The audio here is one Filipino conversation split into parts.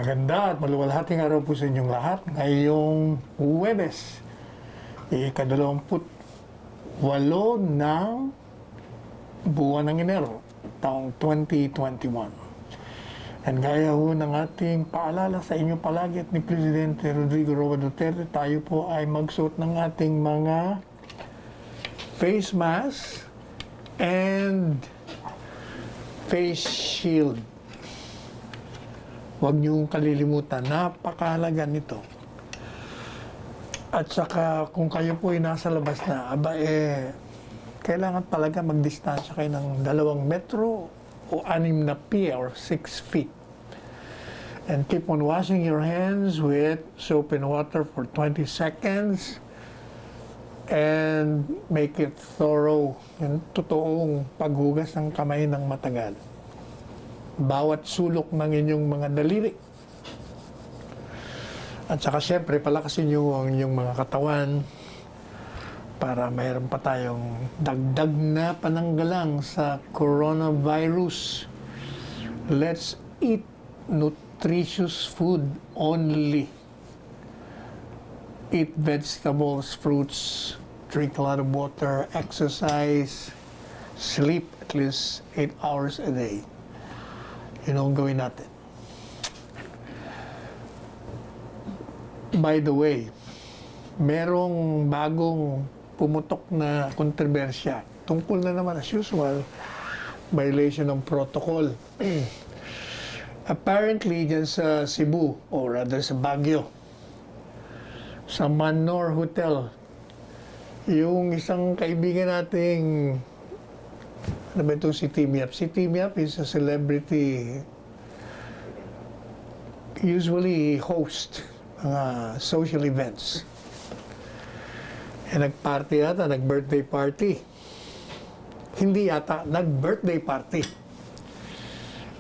Maganda at maluwalhating araw po sa inyong lahat. Ngayong Huwebes, ika-28 ng buwan ng Enero, taong 2021. And gaya ho ng ating paalala sa inyo palagi at ni Presidente Rodrigo Roa Duterte, tayo po ay magsuot ng ating mga face mask and face shield. Huwag niyong kalilimutan, napakahalaga nito. At saka kung kayo po ay nasa labas na, kailangan talaga magdistansya kayo ng 2 metro o 6 na pie or 6 feet. And keep on washing your hands with soap and water for 20 seconds. And make it thorough. Yung totoong paghugas ng kamay ng matagal. Bawat sulok ng inyong mga daliri. At saka syempre, palakasin nyo ang inyong mga katawan para mayroon pa tayong dagdag na pananggalang sa coronavirus. Let's eat nutritious food only. Eat vegetables, fruits, drink a lot of water, exercise, sleep at least 8 hours a day. Yun ang gawin natin. By the way, merong bagong pumutok na kontrobersya. Tungkol na naman as usual, violation ng protocol. Apparently, dyan sa Cebu, or rather sa Baguio, sa Manor Hotel, yung isang kaibigan nating ano ba ito si Team Yap? Si Team Yap is a celebrity, usually host mga social events. Nag-party yata, nag-birthday party. Hindi yata, nag-birthday party.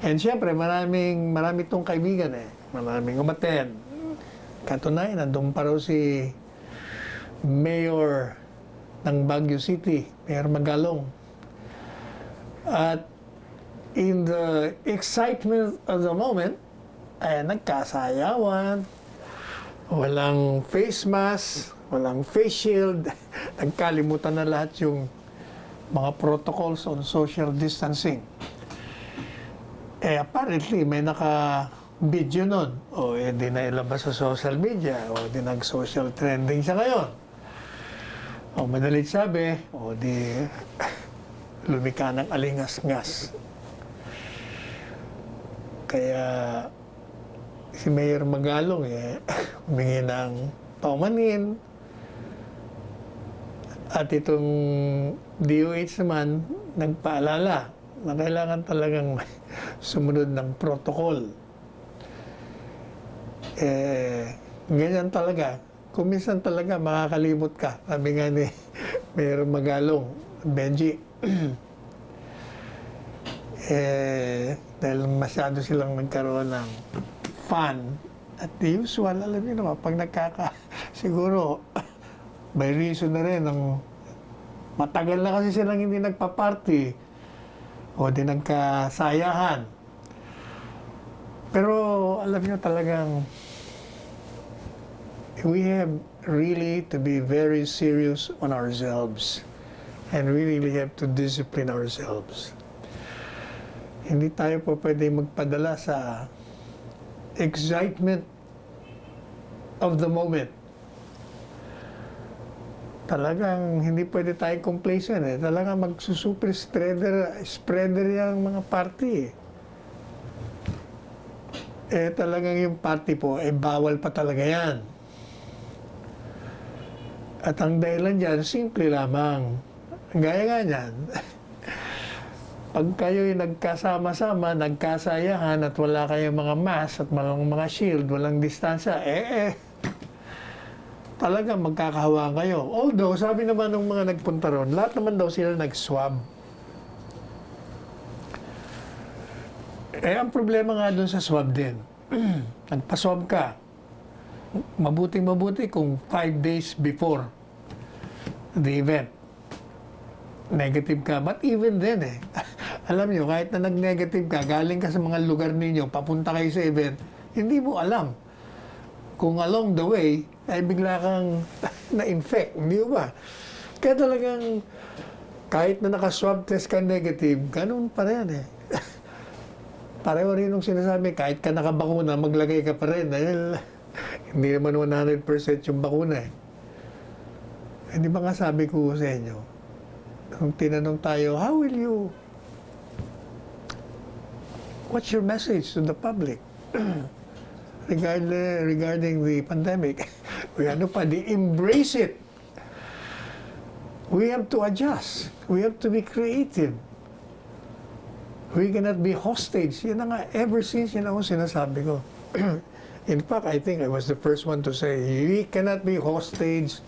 And syempre, marami itong kaibigan Maraming umaten. Katunayan, nandun pa raw si Mayor ng Baguio City, Mayor Magalong. At in the excitement of the moment, nagkasayawan, walang face mask, walang face shield, nagkalimutan na lahat yung mga protocols on social distancing. Apparently, may naka-video nun. Di na ilabas sa social media, di nag-social trending siya ngayon. Madalit sabi, lumika ng alingas-ngas. Kaya si Mayor Magalong humingi ng paumanin. At itong DOH naman nagpaalala na kailangan talagang sumunod ng protocol. Ganyan talaga. Kung minsan talaga makakalimot ka. Sabi nga ni Mayor Magalong, Benji, dahil masyado silang nagkaroon ng fun at the usual, alam niyo naman, pag siguro by reason na rin ng matagal na kasi silang hindi nagpa-party o di nagkasayahan. Pero alam niyo talagang we have really to be very serious on ourselves. And we really have to discipline ourselves. Hindi tayo po pwede magpadala sa excitement of the moment. Talagang hindi pwede tayong complacent Talagang magsusuper spreader yung mga party talagang yung party po, bawal pa talaga yan. At ang dahilan dyan, simple lamang. Gaya nga niyan, pag kayo'y nagkasama-sama, nagkasayahan at wala kayong mga mask at walang mga shield, walang distansya, talaga magkakahawaan kayo. Although, sabi naman ng mga nagpunta ron, lahat naman daw sila nag-swab. Ang problema nga dun sa swab din, nagpa-swab ka, mabuting-mabuti kung 5 days before the event, negative ka. But even then alam nyo, kahit na nag-negative ka, galing ka sa mga lugar ninyo, papunta kayo sa event, hindi mo alam kung along the way ay bigla kang na-infect, hindi ba? Kaya talagang kahit na naka-swab test ka negative, ganun pa rin eh. Pareho rin nung sinasabi, kahit ka nakabakuna, maglagay ka pa rin dahil hindi naman 100% yung bakuna eh. Hindi ba nga sabi ko sa inyo, nung tinanong tayo, what's your message to the public regarding the pandemic? We ano pa, embrace it. We have to adjust. We have to be creative. We cannot be hostage. Yan na nga, ever since, yun ang sinasabi ko. In fact, I think I was the first one to say, we cannot be hostage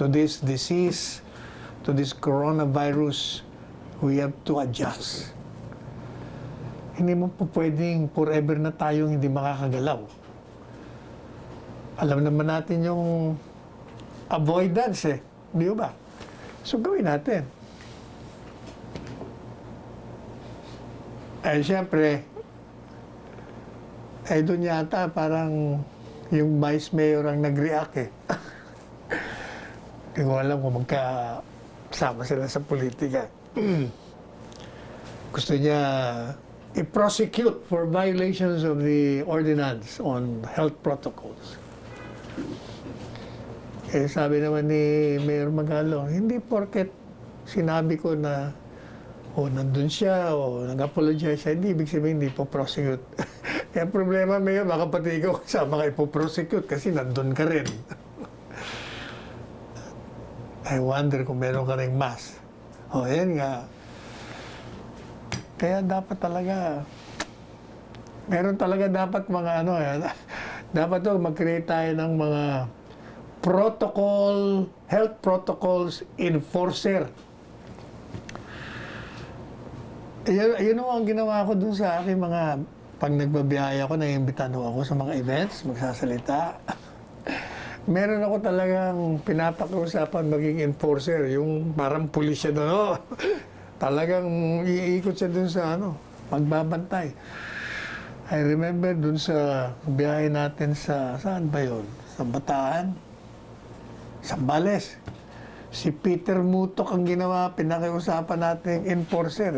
to this disease, to this coronavirus. We have to adjust. Hindi mo po pwedeng forever na tayong hindi makakagalaw. Alam naman natin yung avoidance eh. Di ba? So gawin natin. Eh siyempre, doon yata parang yung vice mayor ang nag-react eh. Hindi ko alam kung magkasama sila sa politika. Gusto niya i-prosecute for violations of the ordinance on health protocols. Eh sabi naman ni Mayor Magalong, hindi porket sinabi ko na nandun siya o nag-apologize siya, hindi ibig sabihin hindi po prosecute. Yung problema, Mayor, baka pati ikaw kasama ka ipoprosecute kasi nandun ka rin. I wonder kung meron ka ring mask. Yan nga. Kaya dapat talaga, meron talaga dapat mga dapat mag-create tayo ng mga health protocols enforcer. Yun ang ginawa ko dun sa aking pag nagbabiyaya ako, naiimbitahan ako sa mga events, magsasalita. Meron ako talagang pinapakiusapan maging enforcer, yung parang pulis siya doon. Talagang iikot siya dun sa magbabantay. I remember dun sa biyahe natin saan ba yun? Sa Bataan? Sambales. Si Peter Mutok ang ginawa, pinakiusapan nating enforcer.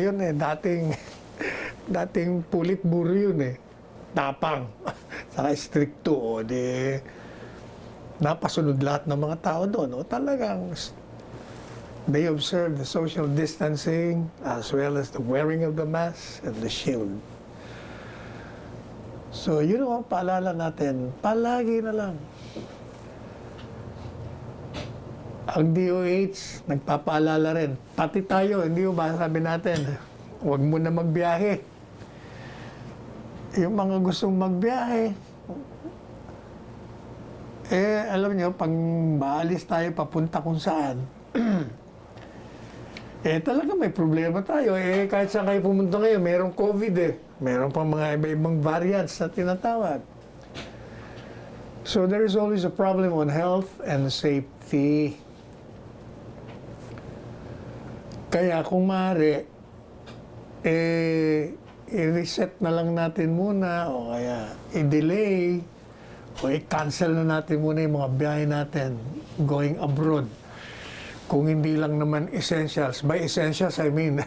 Yun dating pulit buro yun Tapang. Saka stricto. Napasunod lahat ng mga tao doon. Talagang they observe the social distancing as well as the wearing of the mask and the shield. So, yun ang paalala natin. Palagi na lang. Ang DOH, nagpapaalala rin. Pati tayo, hindi ba sabi natin, huwag mo na magbiyahe. Yung mga gustong magbiyahe, alam nyo, pag maalis tayo papunta kung saan, talaga may problema tayo. Kahit saan kayo pumunta ngayon, merong COVID Meron pa mga iba-ibang variants na tinatawag. So there is always a problem on health and safety. Kaya kung maaari, i-reset na lang natin muna o kaya i-delay o i-cancel na natin muna yung mga biyahe natin going abroad. Kung hindi lang naman essentials. By essentials, I mean,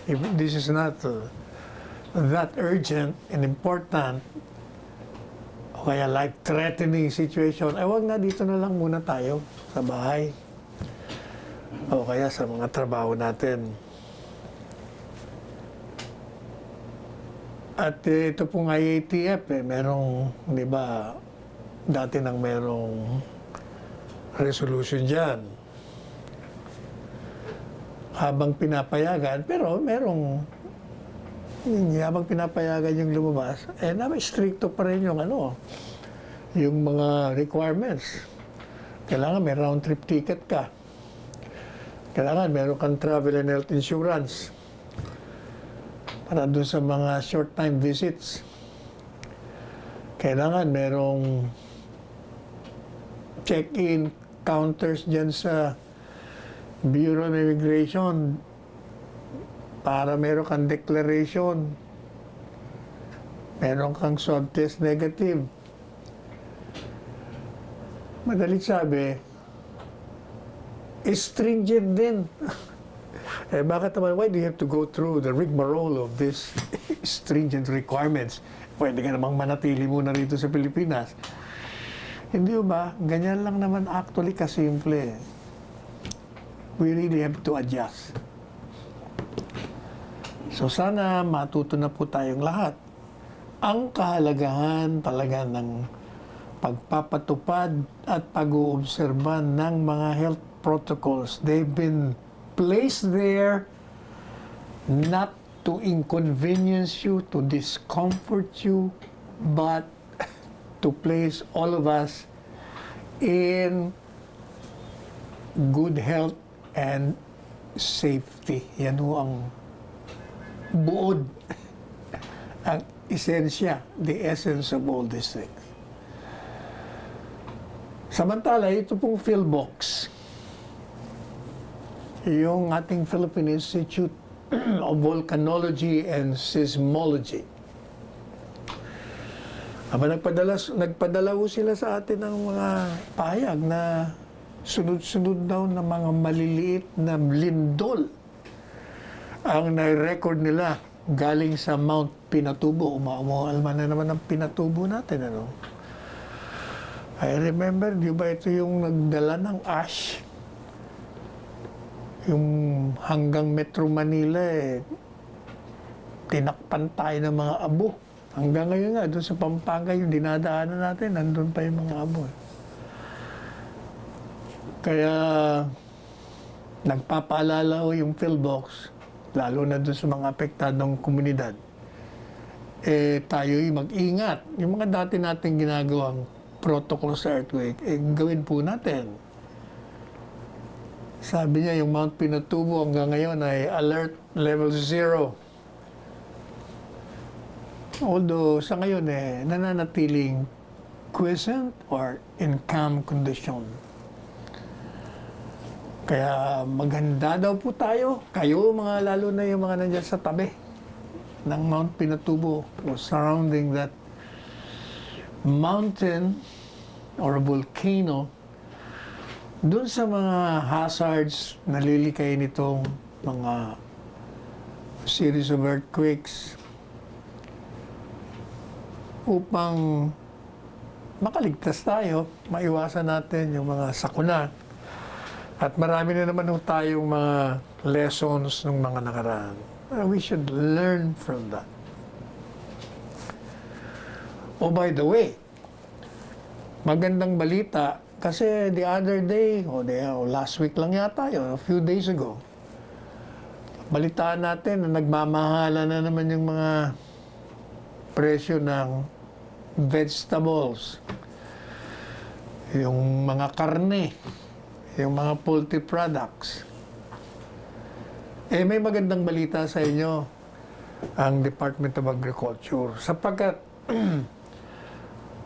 if this is not that urgent and important o kaya life-threatening situation, wag na, dito na lang muna tayo sa bahay. O kaya sa mga trabaho natin. At ito pong IATF, merong, di ba, dati nang merong resolution dyan. Habang pinapayagan, pero merong, habang pinapayagan yung lumabas, stricto pa rin yung yung mga requirements. Kailangan may round trip ticket ka. Kailangan meron kang travel and health insurance para doon sa mga short time visits. Kailangan merong check-in counters dyan sa Bureau of Immigration para meron kang declaration meron kang swab test negative. Madalit sabi, stringent din. Eh bakit naman, why do you have to go through the rigmarole of this stringent requirements? Pwede ka namang manatili muna rito sa Pilipinas. Hindi ba? Ganyan lang naman actually kasimple. We really have to adjust. So sana matuto na po tayong lahat. Ang kahalagahan talaga ng pagpapatupad at pag-uobserba ng mga health protocols. They've been placed there not to inconvenience you, to discomfort you, but to place all of us in good health and safety. Yan ho ang buod, ang esensya, the essence of all these things. Samantala, ito pong PhilBox, yung ating Philippine Institute of Volcanology and Seismology. Nagpadala ho sila sa atin ng mga pahayag na sunod-sunod daw na mga maliliit na lindol ang na-record nila galing sa Mount Pinatubo. Umualma na naman ang Pinatubo natin, ano? I remember, di ba ito yung nagdala ng ash? Yung hanggang Metro Manila, tinakpan tayo ng mga abo. Hanggang ngayon nga, doon sa Pampanga, yung dinadaanan natin, nandun pa yung mga abo. Kaya, nagpapaalala ko yung PhilBox, lalo na doon sa mga apektadong komunidad. Tayo'y mag-ingat. Yung mga dati nating ginagawang protocol sa earthquake, gawin po natin. Sabi niya, yung Mount Pinatubo hanggang ngayon ay alert level 0. Although sa ngayon nananatiling quiescent or in calm condition. Kaya maganda daw po tayo. Kayo mga lalo na yung mga nandiyan sa tabi ng Mount Pinatubo or surrounding that mountain or volcano, dun sa mga hazards na lilikay nitong mga series of earthquakes, upang makaligtas tayo, maiwasan natin yung mga sakuna. At marami na naman tayong mga lessons ng mga nakaraan. We should learn from that. Oh, by the way, magandang balita kasi the other day, last week lang yata yun, a few days ago, balitaan natin na nagmamahala na naman yung mga presyo ng vegetables, yung mga karne, yung mga poultry products. May magandang balita sa inyo ang Department of Agriculture sapagkat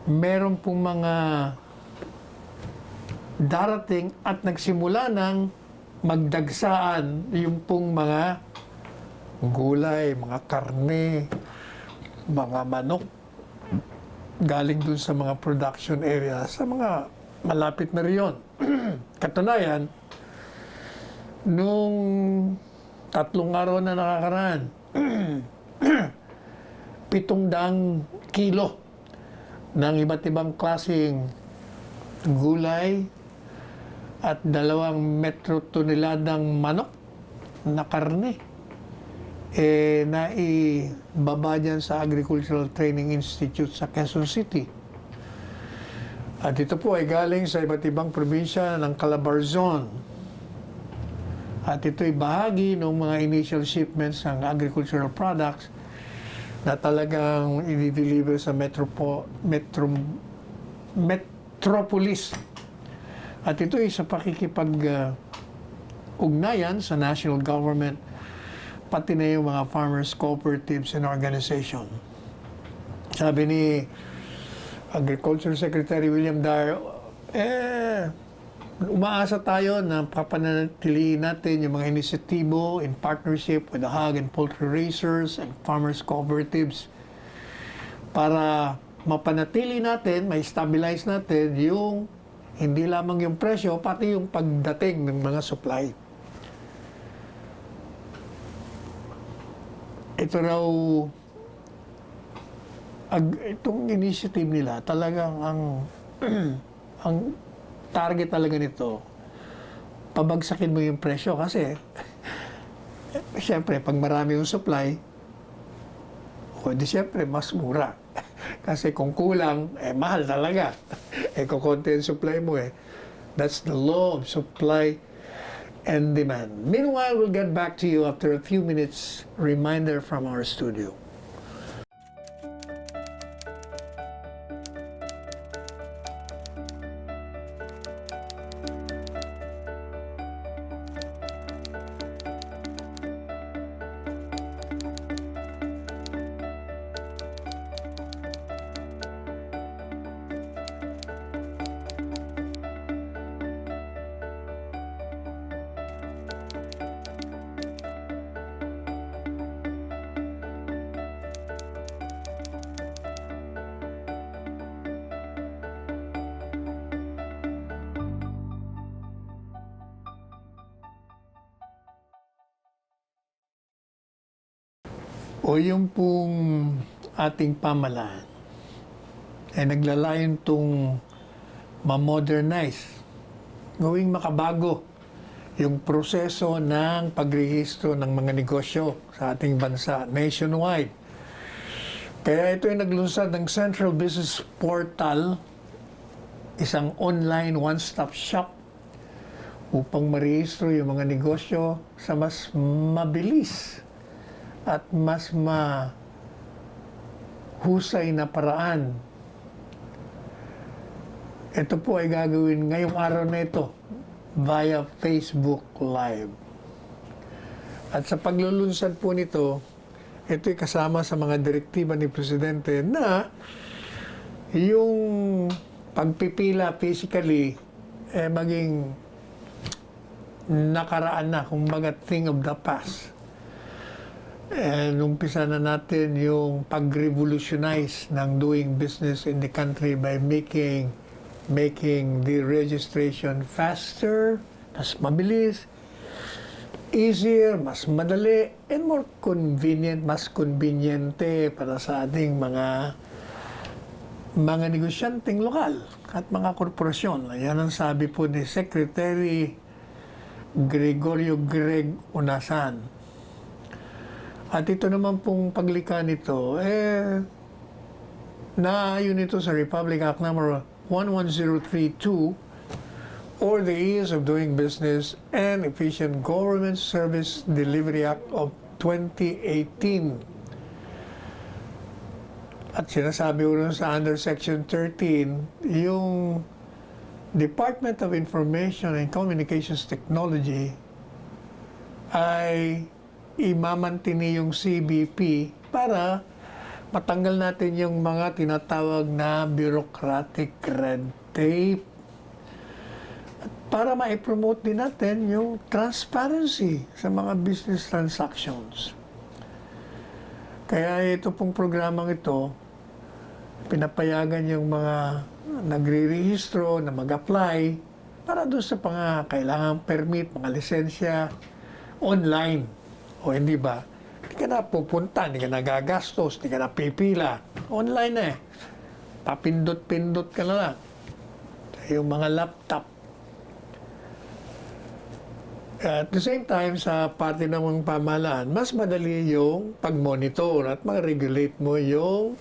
meron pong mga darating at nagsimula ng magdagsaan yung pong mga gulay, mga karne, mga manok galing dun sa mga production area, sa mga malapit na riyon. Katunayan, nung 3 araw na nakakaraan, 700 kilo ng iba't ibang klaseng gulay at 2 metro toneladang manok na karne na ibaba dyan sa Agricultural Training Institute sa Quezon City. At ito po ay galing sa iba't ibang probinsya ng Calabarzon. At ito ay bahagi ng mga initial shipments ng agricultural products na talagang i-deliver sa metropolis. At ito ay sa pakikipag-ugnayan sa national government, pati na yung mga farmers, cooperatives, and organization. Sabi ni Agriculture Secretary William Dar, umaasa tayo na papanatilihin natin yung mga inisyatibo in partnership with the hog and poultry raisers and farmers cooperatives para mapanatili natin, may stabilize natin yung hindi lamang yung presyo, pati yung pagdating ng mga supply. Ito raw, itong initiative nila, talagang ang target talaga nito, pabagsakin mo yung presyo kasi, siyempre, pag marami yung supply, o di siyempre, mas mura. Kasi kung kulang, mahal talaga. Kung konti yung supply mo That's the law of supply and demand. Meanwhile, we'll get back to you after a few minutes reminder from our studio. O yung pong ating pamahalaan ay naglalayon itong ma-modernize, gawing makabago yung proseso ng pagrehistro ng mga negosyo sa ating bansa nationwide. Kaya ito ay naglunsad ng Central Business Portal, isang online one-stop shop upang marehistro yung mga negosyo sa mas mabilis at mas mahusay na paraan. Ito po ay gagawin ngayong araw na ito via Facebook Live. At sa paglulunsad po nito, ito ay kasama sa mga direktiba ni Presidente na yung pagpipila physically maging nakaraan na, kumbaga thing of the past. And umpisa na natin yung pag-revolutionize ng doing business in the country by making the registration faster, mas mabilis, easier, mas madali, and more convenient, mas conveniente para sa ating mga negosyanteng lokal at mga korporasyon. Yan ang sabi po ni Secretary Gregorio Greg Unasan. At ito naman pong paglikha nito, naayon ito sa Republic Act number 11032 or the Ease of Doing Business and Efficient Government Service Delivery Act of 2018. At sinasabi ko rin sa under Section 13, yung Department of Information and Communications Technology ay imamantini yung CBP para matanggal natin yung mga tinatawag na bureaucratic red tape. At para ma-promote din natin yung transparency sa mga business transactions. Kaya ito pong programang ito, pinapayagan yung mga nagre-rehistro na mag-apply para doon sa kailangang permit, mga lisensya, online. O hindi ba? Hindi ka na pupunta, hindi ka na gagastos, hindi ka na pipila. Online na Papindot-pindot ka na lang. Yung mga laptop. At the same time, sa parte ng mga pamahalaan, mas madali yung pag-monitor at mag-regulate mo yung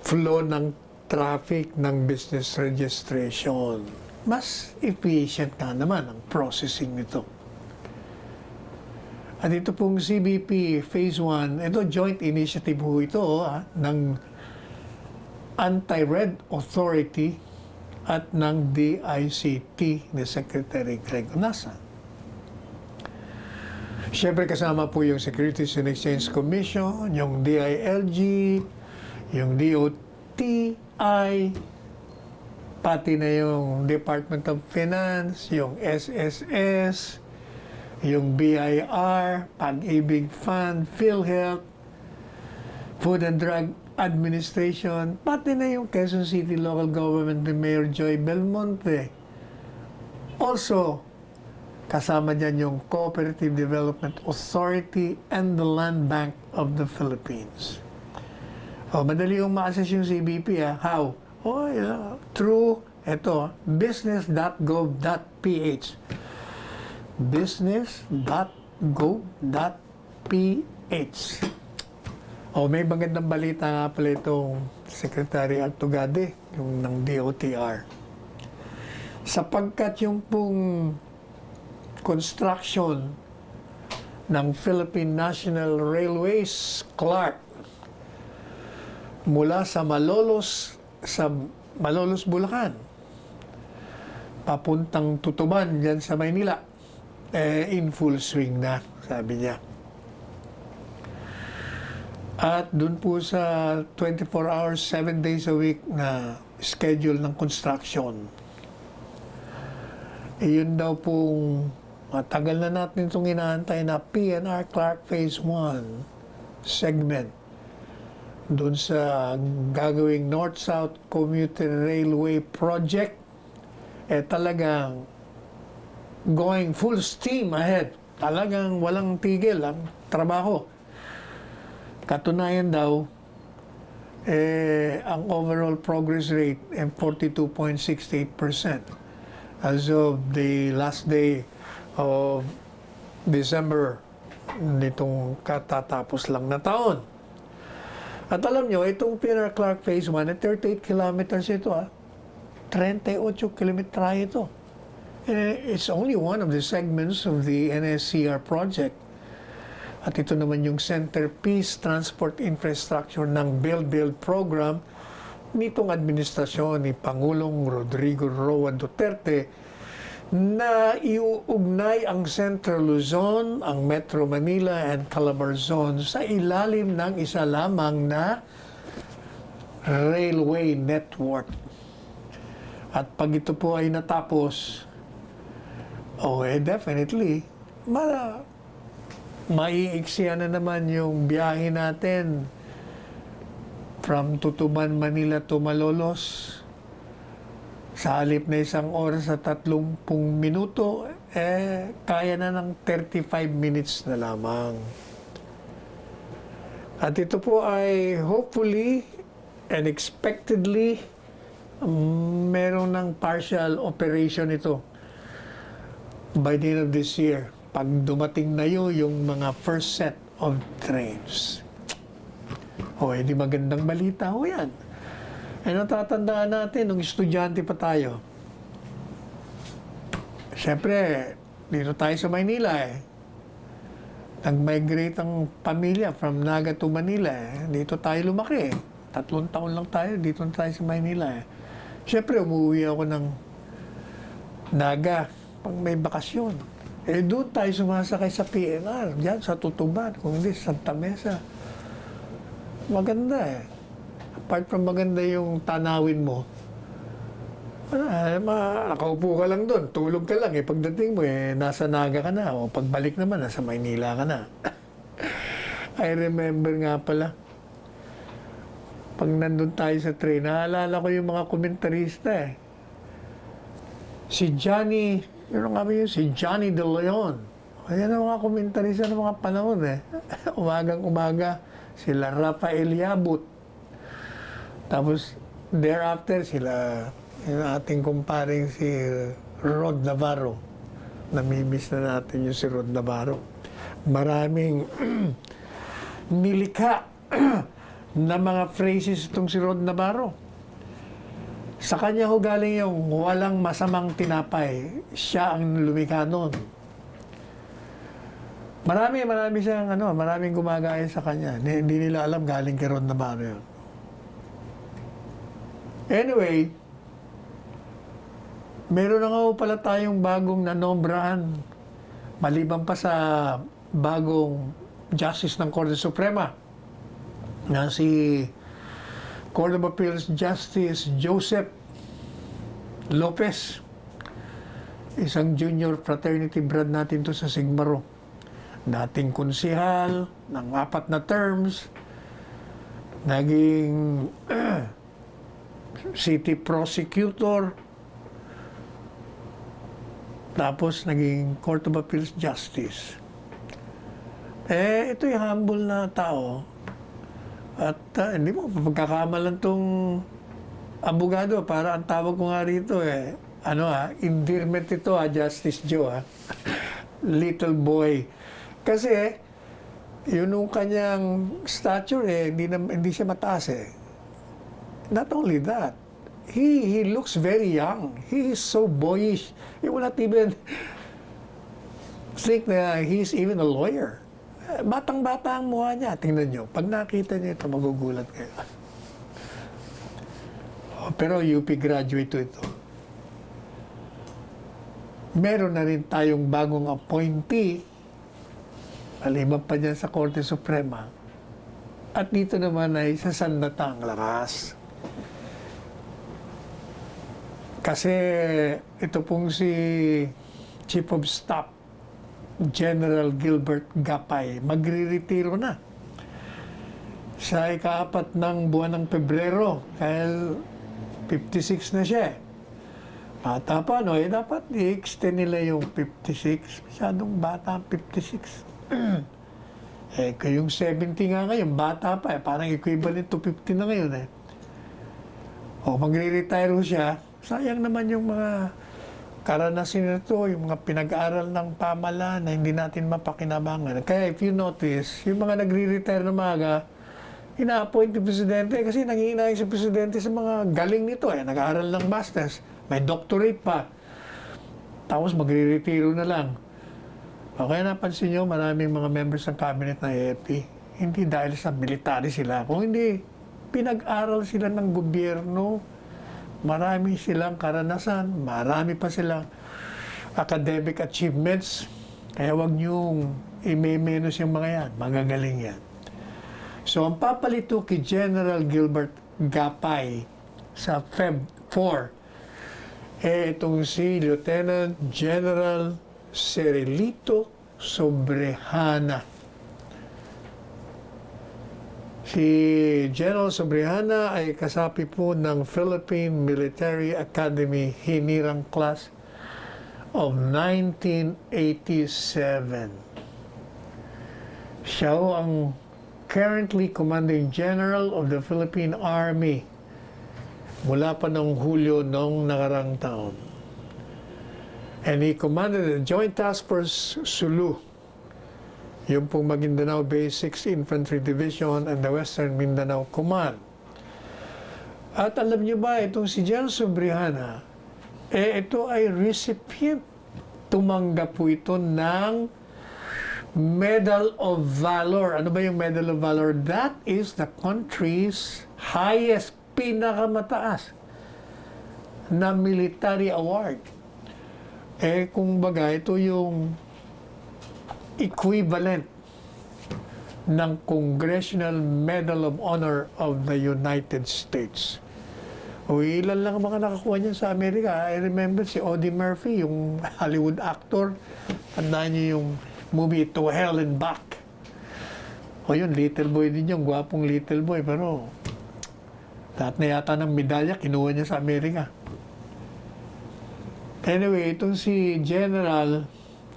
flow ng traffic ng business registration. Mas efficient nga naman ang processing nito. At ito pong CBP Phase 1, ito joint initiative ho ito ng Anti-Red Authority at ng DICT ni Secretary Greg Unasan. Siyempre kasama po yung Securities and Exchange Commission, yung DILG, yung DOTI, pati na yung Department of Finance, yung SSS, yung BIR, Pag-ibig Fund, PhilHealth, Food and Drug administration, pati na yung Quezon City Local Government ni Mayor Joy Belmonte. Also, kasama dyan yung Cooperative Development Authority and the Land Bank of the Philippines. Madali yung ma-assess yung CBP, How? Through, business.gov.ph. Business.gov.ph. May magandang balita nga pala itong Secretary Artugade, yung ng DOTR. Sapagkat yung pong construction ng Philippine National Railways, Clark, mula sa Malolos, Bulacan, papuntang Tutuban, dyan sa Maynila, in full swing na, sabi niya. At dun po sa 24 hours, 7 days a week na schedule ng construction. Yun daw pong matagal na natin itong inaantay na PNR Clark Phase 1 segment dun sa gagawing North-South Commuter Railway Project. Talagang going full steam ahead. Talagang walang tigil ang trabaho. Katunayan daw, ang overall progress rate ay 42.68% as of the last day of December nitong katatapos lang na taon. At alam nyo, itong PNR Clark Phase 1, 38 kilometers ito, 38 kilometra ito. It's only one of the segments of the NSCR project. At ito naman yung centerpiece transport infrastructure ng Build program nitong administrasyon ni Pangulong Rodrigo Roa Duterte na iuugnay ang Central Luzon, ang Metro Manila and Calabarzon sa ilalim ng isa lamang na railway network. At pag ito po ay natapos, definitely, maiiksiyan na naman yung biyahe natin from Tutuban, Manila to Malolos. Sa halip na 1 oras at 30 minuto, kaya na ng 35 minutes na lamang. At ito po ay hopefully and expectedly meron ng partial operation ito by the end of this year. Pag dumating na yung mga first set of trains. Di magandang balita yan. Natatandaan natin, nung estudyante pa tayo. Siyempre, dito tayo sa Maynila Nag-migrate ang pamilya from Naga to Manila Dito tayo lumaki 3 taon lang tayo, dito tayo sa Maynila Siyempre, umuwi ako ng Naga pag may bakasyon. Doon tayo sumasakay sa PNR, diyan sa Tutuban, kung hindi, Santa Mesa. Maganda Apart from maganda yung tanawin mo, nakaupo ka lang doon, tulog ka lang Pagdating mo, nasa Naga ka na, o pagbalik naman, nasa Maynila ka na. I remember nga pala, pag nandun tayo sa train, naalala ko yung mga komentarista Si Johnny De Leon. Ayan ang mga komentarista ng mga panahon Umagang-umaga, sila Rafael Yabut. Tapos, thereafter, yung ating kumparing si Rod Navarro. Namimiss na natin yung si Rod Navarro. Maraming nilikha na mga phrases itong si Rod Navarro. Sa kanya ho galing yung walang masamang tinapay. Siya ang lumikha nun. Marami siyang maraming gumagaya sa kanya. Hindi nila alam galing kay Rod Navarro yun. Anyway, meron na nga pala tayong bagong nanombrahan. Maliban pa sa bagong Justice ng Korte Suprema na si Court of Appeals Justice Joseph Lopez. Isang junior fraternity brad natin to sa Sigmaro. Dating konsihal ng 4 na terms. naging city prosecutor, tapos naging Court of Appeals Justice. Ito yung humble na tao. At hindi mo pagkakamalan tong abogado, para ang tawag ko nga rito endearment ito Justice Joe little boy. Kasi yun yung kanyang stature hindi siya mataas Not only that, he looks very young. He is so boyish. You will not even think na he's even a lawyer. Batang-bata ang mukha niya. Tingnan nyo. Pag nakita niyo ito, magugulat kayo. Pero UP graduate ito. Meron na rin tayong bagong appointee, maliban pa dyan sa Korte Suprema. At dito naman ay sa sandata ang lakas. Kasi ito pong si Chief of Staff, General Gilbert Gapay, magre-retiro na sa ika-4 ng buwan ng Pebrero dahil 56 na siya. Bata pa, dapat i-extend nila yung 56. Masyadong bata ang 56. Yung 70 nga ngayon, bata pa parang equivalent to 50 na ngayon magre-retire siya, sayang naman yung mga karanasin nito, yung mga pinag-aaral ng pamahalaan na hindi natin mapakinabangan. Kaya if you notice, yung mga nagre-retire na maaga, ina-appoint yung presidente kasi nangihinayang si presidente sa mga galing nito. Nag-aaral ng masters, may doctorate pa. Tapos magre-retiro na lang. Kaya napansin nyo, maraming mga members ng cabinet ng AFP, hindi dahil sa military sila, kung hindi pinag-aral sila ng gobyerno. Marami silang karanasan, marami pa silang academic achievements. Kaya wag niyong i-menos yung mga yan. Magagaling yan. So, ang papalito kay General Gilbert Gapay sa Feb 4, itong si Lieutenant General Cerelito Sobrehana. Si General Sobrehana ay kasapi po ng Philippine Military Academy Hinirang Class of 1987. Siya ang currently Commanding General of the Philippine Army mula pa noong Hulyo noong nakarang taon. And he commanded the Joint Task Force Sulu, yung pong Maguindanao Base 6th Infantry Division and the Western Mindanao Command. At alam niyo ba, itong si General Sobrehana, ito ay recipient. Tumanggap po ito ng Medal of Valor. Ano ba yung Medal of Valor? That is the country's highest, pinakamataas na military award. Kung baga, ito yung equivalent ng Congressional Medal of Honor of the United States. Ilan lang ang mga nakakuha niya sa Amerika. I remember si Audie Murphy, yung Hollywood actor. Tandaan niyo yung movie To Hell and Back. Yun, little boy din yung gwapong little boy. Pero lahat na yata ng medalya, kinuha niya sa Amerika. Anyway, itong si General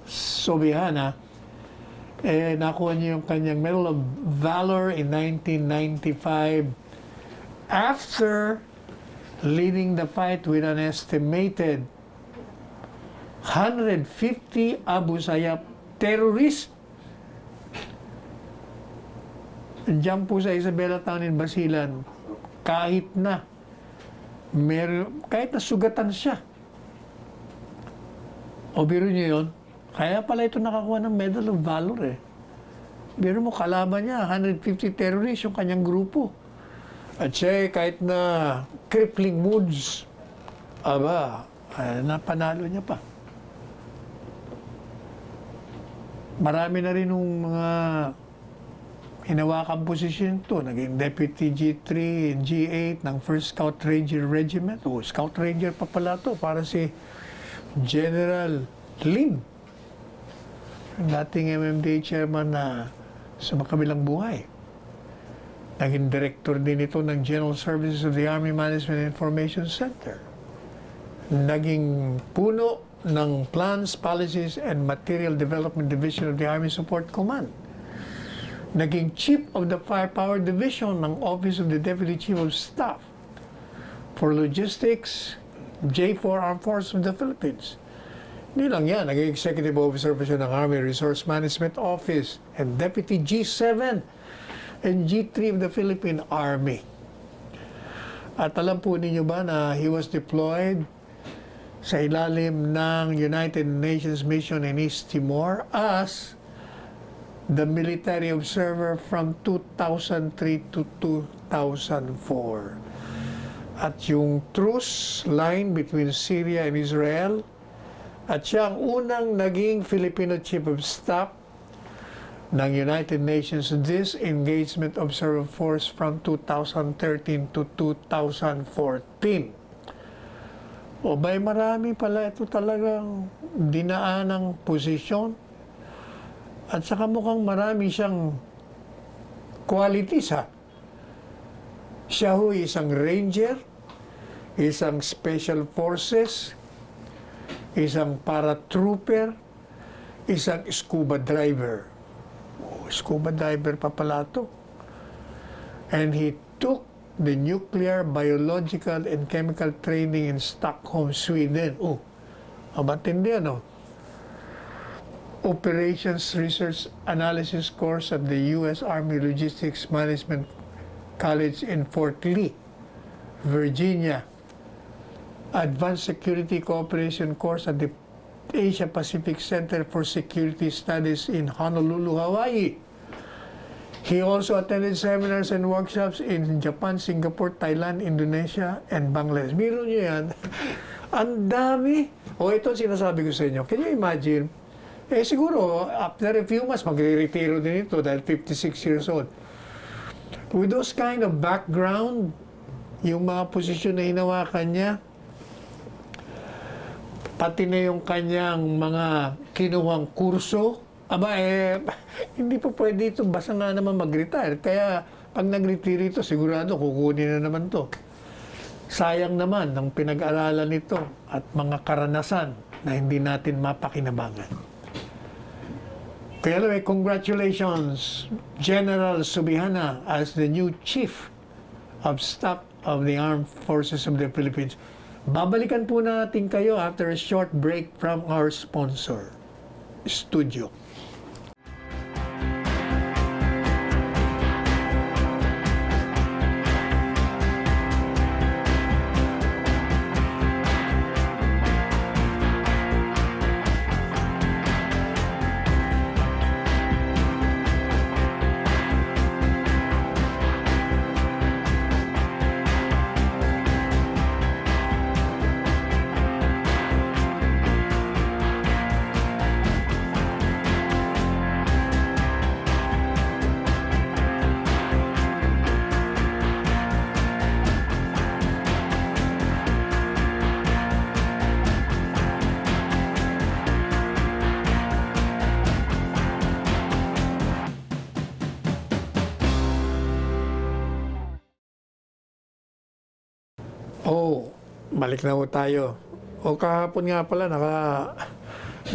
Sobrehana, nakuha niya yung kanyang Medal of Valor in 1995 after leading the fight with an estimated 150 Abu Sayyaf terrorists. Diyan po sa Isabela Town in Basilan, kahit na sugatan siya. O biro niyo yun, kaya pala ito nakakuha ng Medal of Valor Biro mo, kalaban niya, 150 terrorists yung kanyang grupo. At siya kahit na crippling wounds, napanalo niya pa. Marami na rin yung mga hinawakan posisyon to. Naging Deputy G3 and G8 ng 1st Scout Ranger Regiment. Scout Ranger pa pala to para si General Lim, dating MMDA chairman na sa makabilang buhay. Naging director din ito ng General Services of the Army Management Information Center. Naging puno ng Plans, Policies, and Material Development Division of the Army Support Command. Naging Chief of the Firepower Division ng Office of the Deputy Chief of Staff for Logistics, J4 Armed Forces of the Philippines. Hindi lang yan, naging Executive Officer pa siya ng Army Resource Management Office and Deputy G7 and G3 of the Philippine Army. At alam po ninyo ba na he was deployed sa ilalim ng United Nations Mission in East Timor as the military observer from 2003 to 2004. At yung truce line between Syria and Israel, at siya ang unang naging Filipino Chief of Staff ng United Nations Disengagement Observer Force from 2013 to 2014. O bay, marami pala ito talagang dinaanang posisyon. At saka mukhang marami siyang qualities, ha. Siya ho isang ranger, isang special forces, isang paratrooper, isang scuba driver. Oh, scuba diver pa pala ito. And he took the nuclear, biological, and chemical training in Stockholm, Sweden. Oh, abatindi ano? Operations Research Analysis course at the U.S. Army Logistics Management College in Fort Lee, Virginia. Advanced Security Cooperation course at the Asia Pacific Center for Security Studies in Honolulu, Hawaii. He also attended seminars and workshops in Japan, Singapore, Thailand, Indonesia, and Bangladesh. Biro nyo yan. Ang dami. O ito sinasabi ko sa inyo. Can you imagine? Eh siguro, after a few months, magre-retiro din ito dahil 56 years old. With those kind of background, yung mga posisyon na hinawakan niya, pati na yung kanyang mga kinuhang kurso, aba hindi po pwede ito, basta nga naman mag-retire. Kaya pag nag-retire ito, sigurado kukunin na naman to. Sayang naman ng pinag-aralan nito at mga karanasan na hindi natin mapakinabangan. Kaya anyway, congratulations, General Subihana, as the new Chief of Staff of the Armed Forces of the Philippines. Babalikan po natin kayo after a short break from our sponsor, Studio. Oh, balik na po tayo. O kahapon nga pala,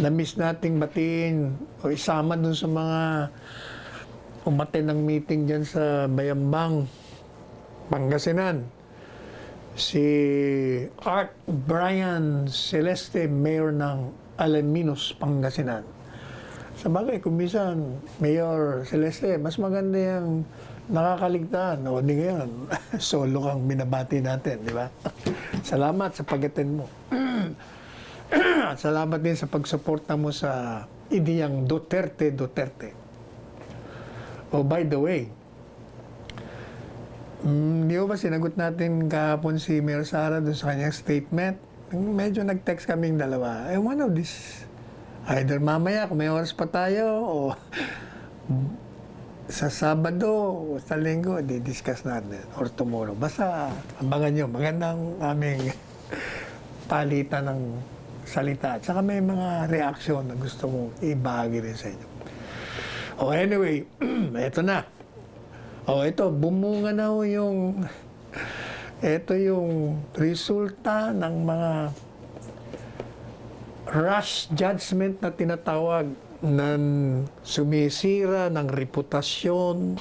na-miss nating batiin o isama dun sa mga umaten ng meeting dyan sa Bayambang, Pangasinan. Si Art Brian Celeste, Mayor ng Alaminos, Pangasinan. Sa bagay, kung minsan, Mayor Celeste, mas maganda yung nakakaligtaan. O di ngayon, solo kang binabati natin, di ba? Salamat sa pag-attend mo. At salamat din sa pagsuporta mo sa ideyang Duterte. Oh, by the way, di ba sinagot natin kahapon si Mayor Sara doon sa kanyang statement? Medyo nag-text kaming dalawa. One of this, either mamaya kung may oras pa tayo o sa Sabado o sa Linggo, di-discuss natin or tomorrow. Basta abangan nyo, magandang aming palitan ng salita. At saka may mga reaksyon na gusto mong ibahagi rin sa inyo. Oh, anyway, eto na. Ito, bumunga na ho yung, ito yung resulta ng mga rush judgment na tinatawag na sumisira ng reputasyon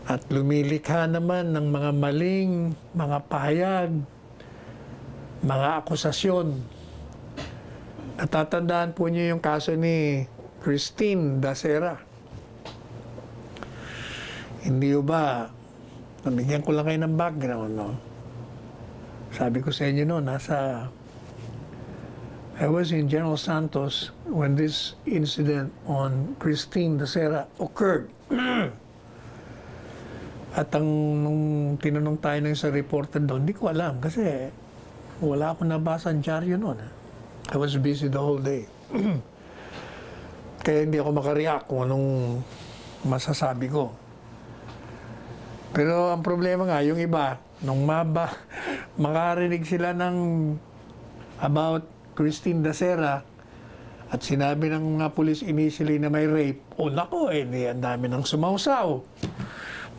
at lumilikha naman ng mga maling mga pahayag, mga akusasyon. Natatandaan po niyo yung kaso ni Christine Dacera. Hindi ba, nabigyan ko lang kayo ng background, no? Sabi ko sa inyo no, I was in General Santos when this incident on Christine Dacera occurred. At nung tinanong tayo ng isang reporter doon, hindi ko alam kasi wala akong nabasa ang dyaryo noon. I was busy the whole day. Kaya hindi ako makareact kung anong masasabi ko. Pero ang problema nga, yung iba, nung makarinig sila ng about Christine Dacera at sinabi ng mga police initially na may rape, nako, ang dami ng sumausaw.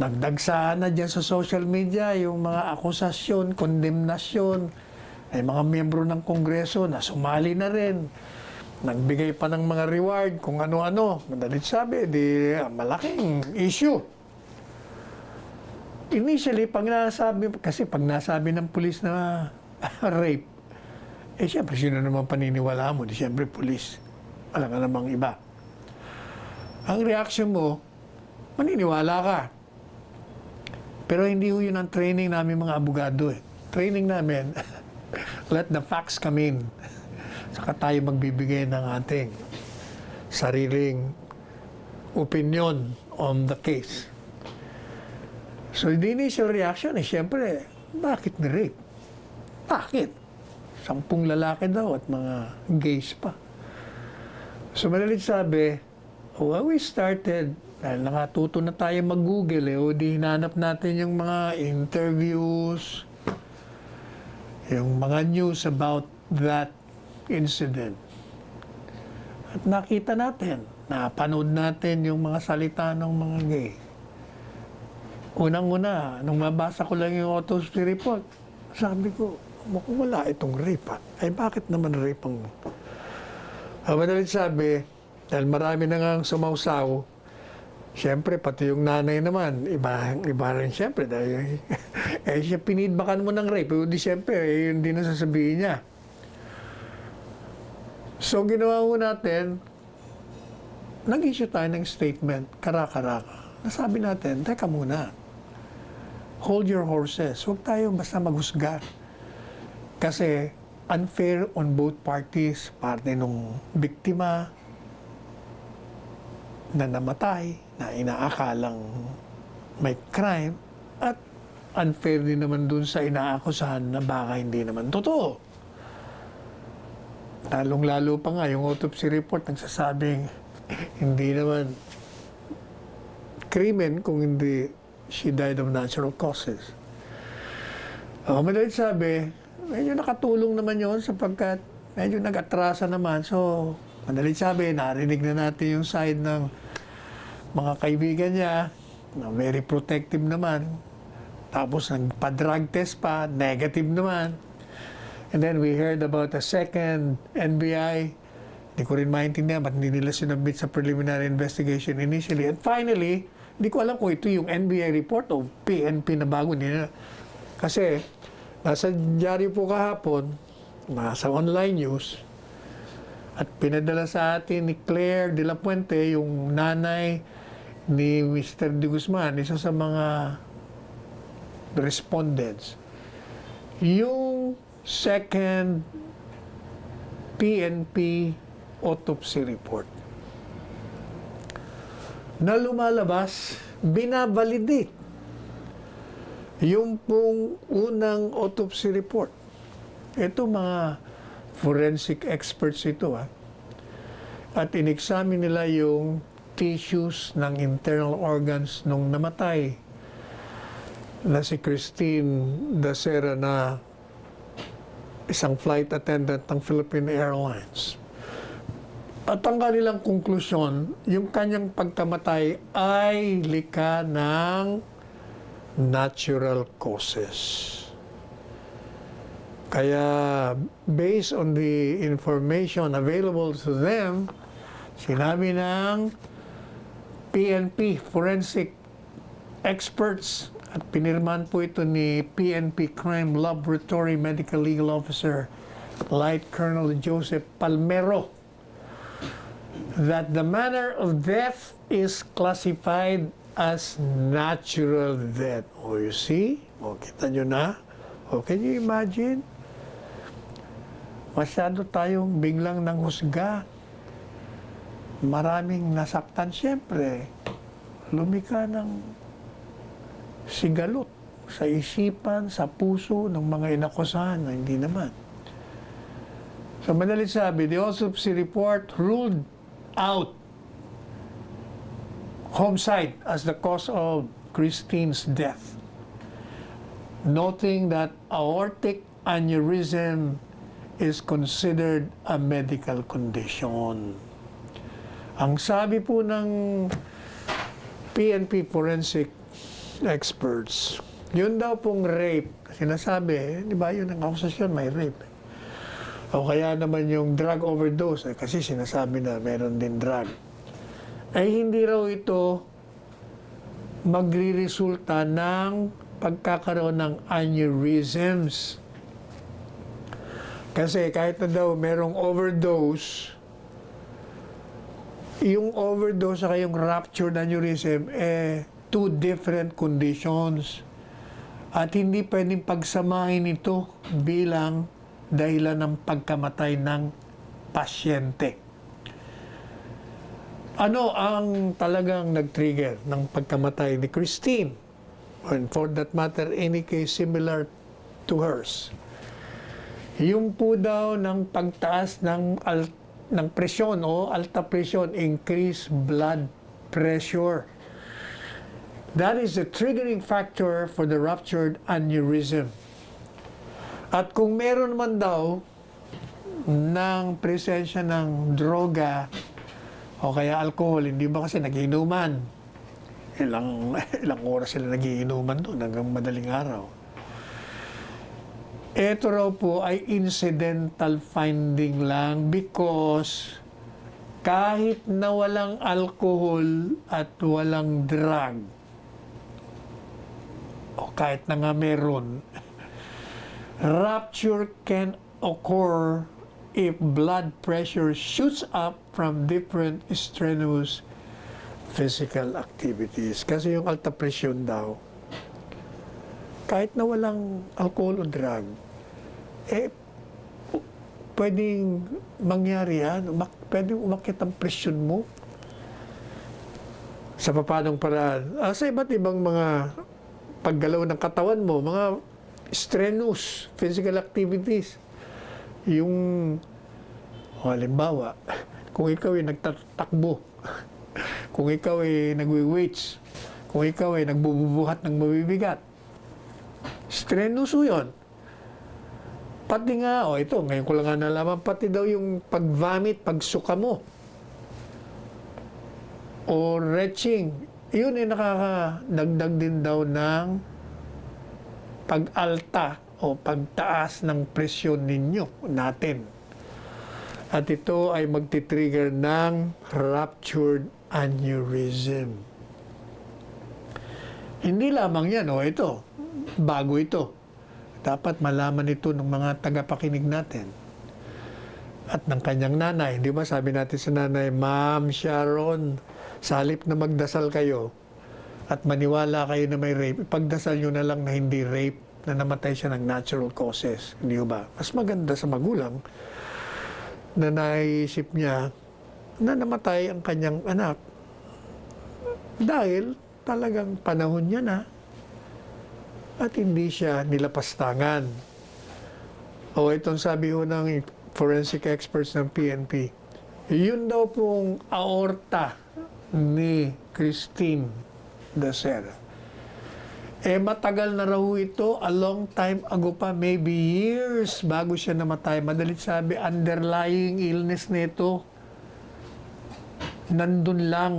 Nagdagsaan na dyan sa social media yung mga akusasyon, kondemnasyon, ay mga miyembro ng Kongreso na sumali na rin. Nagbigay pa ng mga reward kung ano-ano. Madalit sabi, malaking issue. Initially, pag nasabi ng pulis na rape, siyempre, sino naman paniniwala mo? Siyempre, pulis. Wala ka namang iba. Ang reaction mo, maniniwala ka. Pero hindi ho yun ang training namin mga abogado. Training namin, let the facts come in. Saka tayo magbibigay ng ating sariling opinion on the case. So, the initial reaction siyempre, bakit ni-rape? Bakit? 10 lalaki daw at mga gays pa. So, madalit sabi, we started, dahil nakatuto na tayo mag-Google, hinanap natin yung mga interviews, yung mga news about that incident. At nakita natin, napanood natin yung mga salita ng mga gay. Unang-una, nung mabasa ko lang yung autopsy report, sabi ko, mukhang wala itong rape. Ay bakit naman rape ang... Madalit sabi, dahil marami na nga sumausaw, siyempre, pati yung nanay naman, iba rin siyempre. Dahil, siya pinidbakan mo ng rape, di siyempre, yun din ang sasabihin niya. So, ginawa ko natin, nag-issue tayo ng statement, karaka-raka. Nasabi natin, teka muna, hold your horses. Huwag tayo basta maghusga. Kasi, unfair on both parties, parte nung biktima na namatay, na inaakalang may crime, at unfair din naman dun sa inaakusahan na baka hindi naman totoo. Lalong-lalo pa nga, yung autopsy report nagsasabing hindi naman krimen kung hindi she died of natural causes. Madalit sabi, medyo nakatulong naman yon sapagkat medyo nag-atrasa naman. So, madalit sabi, narinig na natin yung side ng mga kaibigan niya, na very protective naman. Tapos nagpa-drug test pa, negative naman. And then we heard about a second NBI. Hindi ko rin maintindihan ba't hindi nila sinubmit sa preliminary investigation initially. And finally, hindi ko alam kung ito yung NBI report o PNP na bago nila. Kasi nasa dyaryo po kahapon, nasa online news, at pinadala sa atin ni Claire de la Puente, yung nanay ni Mr. De Guzman, isa sa mga respondents. Yung second PNP autopsy report na lumalabas, binabalidate yung pong unang autopsy report. Ito mga forensic experts ito. At in-examine nila yung tissues ng internal organs nung namatay na si Christine Dacera na isang flight attendant ng Philippine Airlines. At ang kanilang konklusyon, yung kanyang pagkamatay ay likha ng natural causes. Kaya, based on the information available to them, sinabi ng PNP, forensic experts, at pinirmahan po ito ni PNP Crime Laboratory Medical Legal Officer Light Colonel Joseph Palmero, that the manner of death is classified as natural death. Oh, you see? O, kita nyo na? O, can you imagine? Masyado tayong biglang nanghusga. Maraming nasaktan. Siyempre, lumika ng sigalot sa isipan, sa puso ng mga inakusahan na hindi naman. So, madalit sabi, the autopsy report ruled out homicide as the cause of Christine's death, noting that aortic aneurysm is considered a medical condition. Ang sabi po ng PNP forensic experts, yun daw pong rape, sinasabi, di ba yun ang akusasyon, may rape. O kaya naman yung drug overdose, kasi sinasabi na meron din drug. Ay hindi raw ito magre-resulta ng pagkakaroon ng aneurysms. Kasi kahit na daw merong overdose, yung overdose sa yung ruptured aneurysm, two different conditions. At hindi pwedeng pagsamahin ito bilang dahilan ng pagkamatay ng pasyente. Ano ang talagang nag-trigger ng pagkamatay ni Christine? And for that matter, any case similar to hers. Yung po daw ng pagtaas ng presyon o alta presyon, increased blood pressure. That is the triggering factor for the ruptured aneurysm. At kung meron man daw ng presensya ng droga o kaya alcohol, hindi ba kasi nagiinuman? Ilang oras sila nagiinuman doon hanggang madaling araw. Ito raw po ay incidental finding lang because kahit na walang alcohol at walang drug, o kahit na nga meron, rupture can occur if blood pressure shoots up from different strenuous physical activities. Kasi yung alta presyon daw, kahit na walang alcohol o drug, pwedeng mangyari yan. Pwedeng umakyat ang presyon mo sa papanong paraan. Sa iba't ibang mga paggalaw ng katawan mo, mga strenuous physical activities. Yung, halimbawa, kung ikaw ay nagtatakbo, kung ikaw ay nagwi-weights, kung ikaw ay nagbubuhat ng mabibigat, strenuous yun. Pati nga, ito, ngayon ko lang nga nalaman, pati daw yung pag-vomit, pagsuka mo, o retching, yun ay nakakadagdag din daw ng pag-alta o pagtaas ng presyon ninyo, natin. At ito ay magti-trigger ng ruptured aneurysm. Hindi lamang yan, ito, bago ito. Dapat malaman ito ng mga tagapakinig natin. At ng kanyang nanay, di ba sabi natin sa nanay, Ma'am Sharon, sa halip na magdasal kayo at maniwala kayo na may rape, ipagdasal nyo na lang na hindi rape, na namatay siya ng natural causes. Hindi ba? Mas maganda sa magulang na naisip niya na namatay ang kanyang anak dahil talagang panahon niya na at hindi siya nilapastangan. O itong sabi ho ng forensic experts ng PNP, yun daw pong aorta ni Christine Dacer. Matagal na raw ito, a long time ago pa, maybe years bago siya namatay. Madalit sabi, underlying illness nito. nandun lang.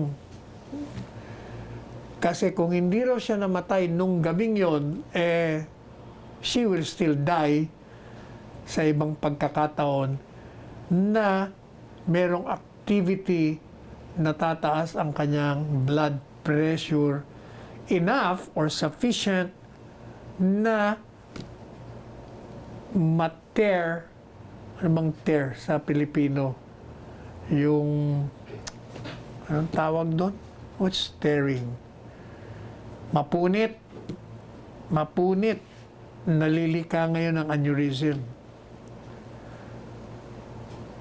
Kasi kung hindi raw siya namatay nung gabing yon, she will still die sa ibang pagkakataon na merong activity na tataas ang kanyang blood pressure enough or sufficient na ma-tear, ano bang tear sa Pilipino? Yung, anong tawag doon? What's tearing? Mapunit. Mapunit. Nalilika ngayon ng aneurysm.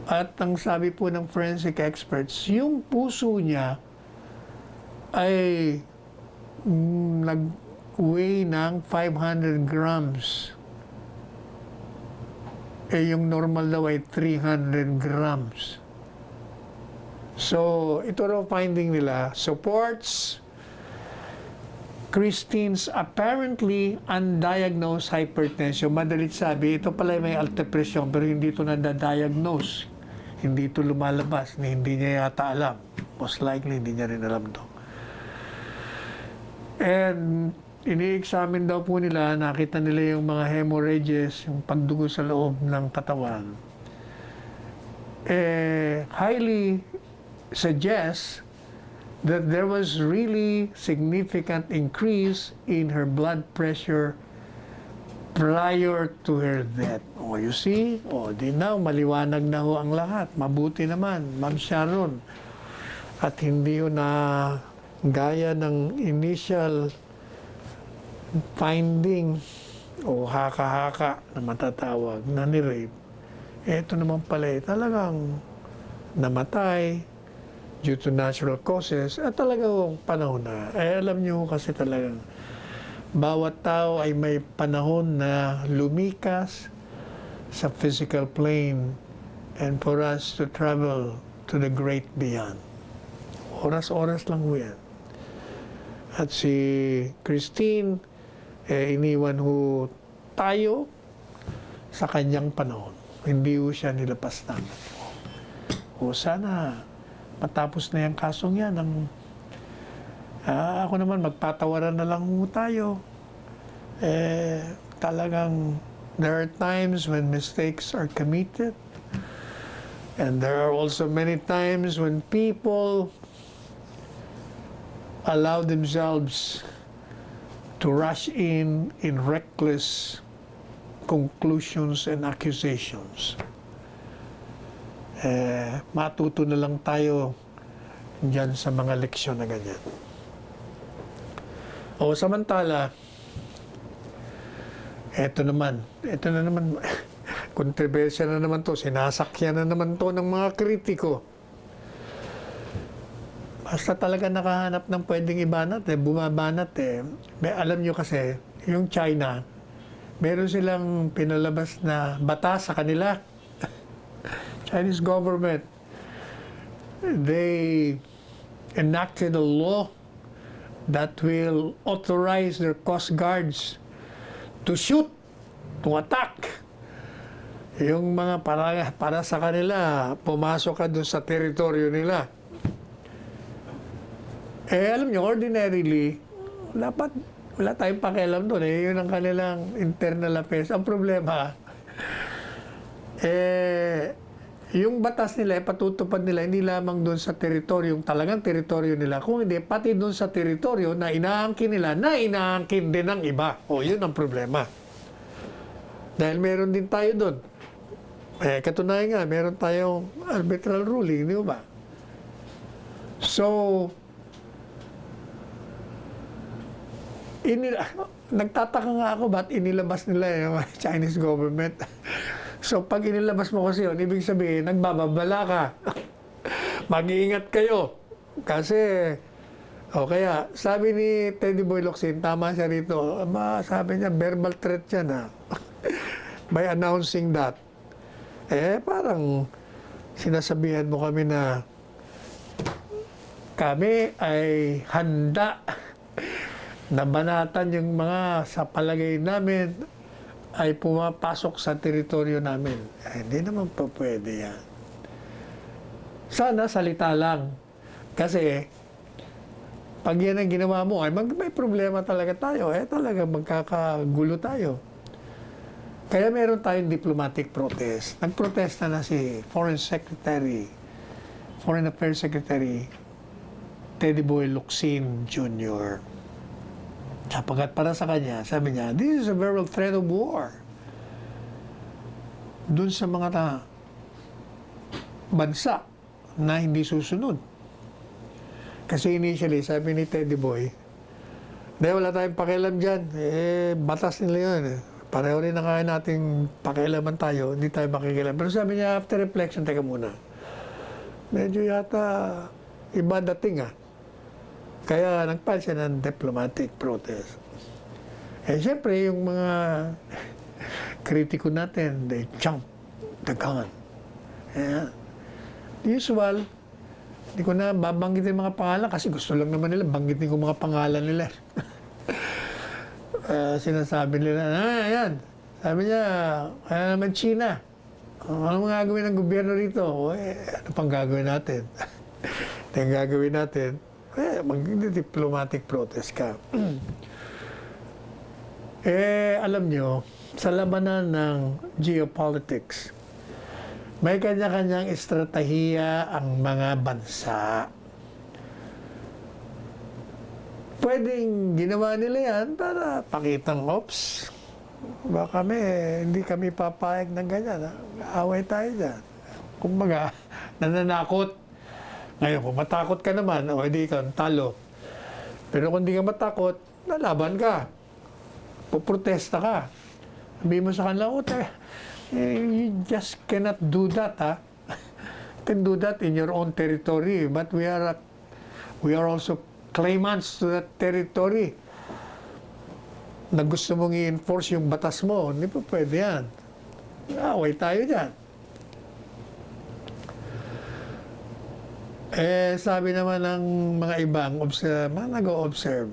At ang sabi po ng forensic experts, yung puso niya ay nag-weigh ng 500 grams. Yung normal daw ay 300 grams. So, ito raw finding nila supports Christine's apparently undiagnosed hypertension. Madalit sabi, ito pala may alta pressure pero hindi ito na-diagnose. Hindi ito lumalabas, hindi niya yata alam. Most likely, hindi niya rin alam ito. And ini-examine daw po nila, nakita nila yung mga hemorrhages, yung pagdugo sa loob ng katawan. Highly suggests that there was really significant increase in her blood pressure prior to her death. Oh, you see? Oh, di na, maliwanag na ho ang lahat. Mabuti naman, Ma'am Sharon. At hindi yun na gaya ng initial finding o haka-haka na matatawag na ni-rape. Ito naman pala talagang namatay due to natural causes at talagang panahon na. Alam nyo kasi talagang bawat tao ay may panahon na lumikas sa physical plane and for us to travel to the great beyond. Oras-oras lang ho yan. At si Christine, iniwan ho tayo sa kanyang panahon. Hindi ho siya nilapas namin. O sana matapos na yung kasong yan. Ako naman, magpatawaran na lang ho tayo. Talagang there are times when mistakes are committed. And there are also many times when people allow themselves to rush in reckless conclusions and accusations. Matuto na lang tayo dyan sa mga leksyon na ganyan. O samantala, eto na naman, kontrobersya na naman to, sinasakyan na naman to ng mga kritiko. Basta talaga nakahanap ng pwedeng ibanat, bumabanat . Alam nyo kasi, yung China, meron silang pinalabas na batas sa kanila. Chinese government, they enacted a law that will authorize their coast guards to shoot, to attack. Yung mga para sa kanila, pumasok ka doon sa teritoryo nila. Alam nyo, ordinarily, dapat wala tayong pakialam doon. Yun ang kanilang internal affairs. Ang problema, yung batas nila, patutupad nila, hindi lamang doon sa teritoryo, talagang teritoryo nila, kung hindi, pati doon sa teritoryo na inaangkin nila, na inaangkin din ng iba. O, yun ang problema. Dahil meron din tayo doon. Katunayan nga, meron tayong arbitral ruling, di ba? So, nagtataka nga ako ba't inilabas nila yung Chinese government. So, pag inilabas mo kasi yun, ibig sabihin, nagbababala ka. Mag-iingat kayo. Kasi, kaya, sabi ni Teddy Boy Locsin, tama siya rito, sabi niya, verbal threat yan by announcing that. Parang sinasabihan mo kami na kami ay handa na banatan yung mga sa palagay namin ay pumapasok sa teritoryo namin. Hindi naman pa pwede yan. Sana salita lang. Kasi, pag yan ang ginawa mo, ay may problema talaga tayo. Talaga magkakagulo tayo. Kaya meron tayong diplomatic protest. Nagprotesta na si Foreign Affairs Secretary Teddy Boy Locsin Jr. Sapagkat para sa kanya, sabi niya, this is a very real threat of war. Dun sa mga bansa na hindi susunod. Kasi initially, sabi ni Teddy Boy, wala tayong pakialam dyan. Batas nila yun. Pareho rin na kaya nating pakialaman tayo, hindi tayo makikialam. Pero sabi niya, after reflection, teka muna. Medyo yata iba dating Kaya nagpile siya ng diplomatic protest. Siyempre, yung mga kritiko natin, they jump the gun. Usual, hindi ko na babanggitin mga pangalan kasi gusto lang naman nila, banggitin ko mga pangalan nila. Sinasabi nila, ayan. Sabi niya, kaya naman China. Ano mga gagawin ng gobyerno rito? Ano pang gagawin natin? Ito yung gagawin natin. Mag-diplomatic protest ka. Alam nyo, sa labanan ng geopolitics, may kanya-kanyang estratehiya ang mga bansa. Pwedeng ginawa nila yan para pakitang, oops, baka hindi kami papayag ng ganyan. Away tayo dyan. Kumbaga, nananakot. Ngayon, kung matakot ka naman, hindi ka talo. Pero kung di ka matakot, lalaban ka. Puprotesta ka. Sabihin mo sa kanila, you just cannot do that, You can do that in your own territory, but we are also claimants to that territory na gusto mong i-enforce yung batas mo. Hindi po pwede yan. Away tayo dyan. Sabi naman ng mga ibang mga nag-o-observe,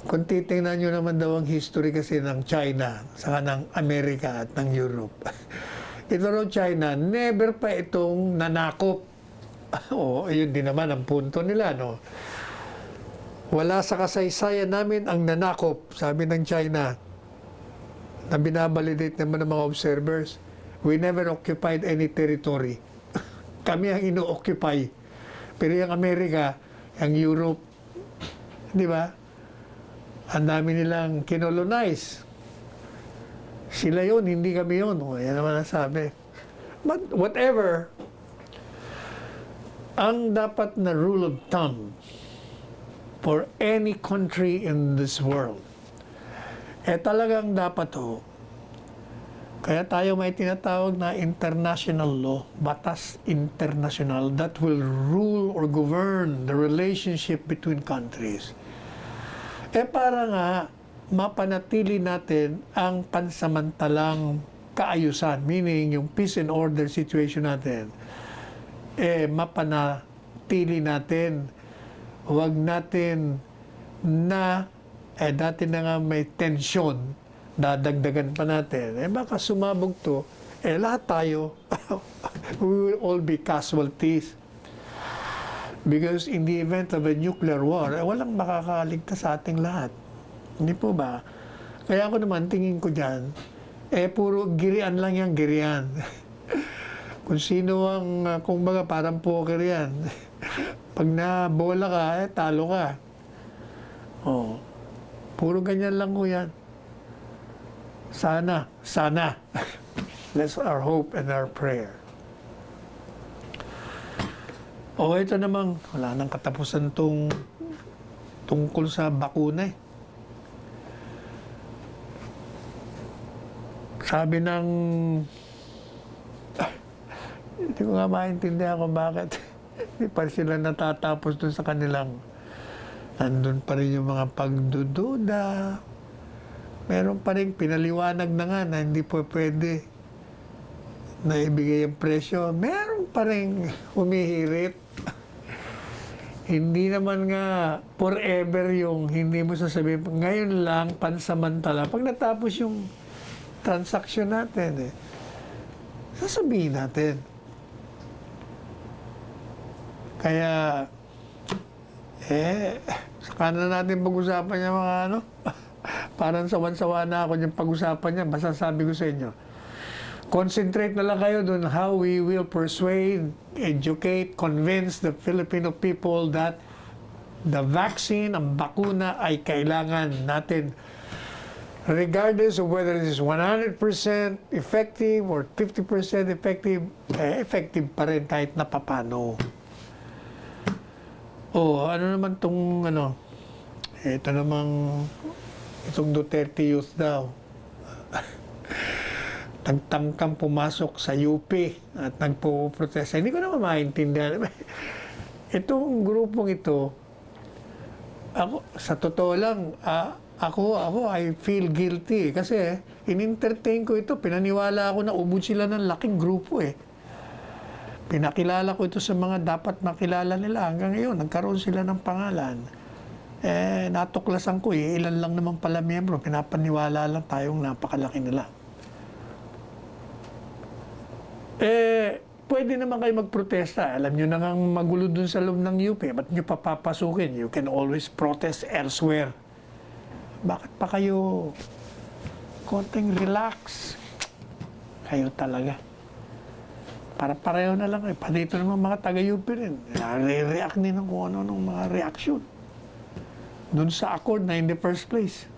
kung titingnan nyo naman daw ang history kasi ng China, saka ng Amerika at ng Europe. Ito raw China, never pa itong nanakop. Yun din naman ang punto nila, no? Wala sa kasaysayan namin ang nanakop, sabi ng China, na binabalidate naman ng mga observers. We never occupied any territory. Kami ang ino-occupy. Pero yung Amerika, yung Europe, di ba? Ang dami nilang kinolonize. Sila yun, hindi kami yun. Yan naman ang sabi. But whatever, ang dapat na rule of thumb for any country in this world, talagang dapat kaya tayo may tinatawag na international law, batas international that will rule or govern the relationship between countries. Para nga mapanatili natin ang pansamantalang kaayusan, meaning yung peace and order situation natin, mapanatili natin. Huwag natin na, dati na nga may tension, dadagdagan pa natin. Baka sumabog to, lahat tayo, we will all be casualties. Because in the event of a nuclear war, walang makakaligtas sa ating lahat. Hindi po ba? Kaya ako naman, tingin ko dyan, puro girian lang yan, girian. Kung sino ang, kumbaga parang poker yan. Pag nabola ka, talo ka. Puro ganyan lang ko yan. Sana. That's our hope and our prayer. Ito namang, wala nang katapusan tungkol sa bakuna. Sabi ng, hindi ko nga maintindihan kung bakit hindi pa sila natatapos dun sa kanilang, nandun pa rin yung mga pagdududa. Meron pa rin pinaliwanag na nga na hindi po pwede na ibigay ang presyo. Meron pa rin humihirit. Hindi naman nga forever yung hindi mo sasabihin. Ngayon lang, pansamantala. Pag natapos yung transaction natin, sasabihin natin. Kaya, saka na natin pag-usapan yung mga ano. Parang sawan-sawa na ako yung pag-usapan niya. Basta sabi ko sa inyo, concentrate na lang kayo dun how we will persuade, educate, convince the Filipino people that the vaccine, ang bakuna ay kailangan natin. Regardless of whether it is 100% effective or 50% effective, effective pa rin kahit na papano. Ano naman tong ito namang itong Duterte youth daw. Nagtangkang pumasok sa UP at nagpo-protesta. Hindi ko naman maintindihan. Itong grupong ito, ako, sa totoo lang, ako, I feel guilty. Kasi, in-entertain ko ito. Pinaniwala ako na ubod sila ng laking grupo Pinakilala ko ito sa mga dapat makilala nila. Hanggang ngayon, nagkaroon sila ng pangalan. Natuklasan ko ilan lang naman pala miyembro. Pinapaniwala lang tayong napakalaki nila. Pwede naman kayo magprotesta. Alam nyo na nga magulo dun sa loob ng UP. Ba't nyo papapasukin? You can always protest elsewhere. Bakit pa kayo konting relax? Kayo talaga. Para pareho na lang. Dito naman mga taga-UP rin. Re-react din ng kung ano ng mga reaksyon. Dun sa accord na in the first place.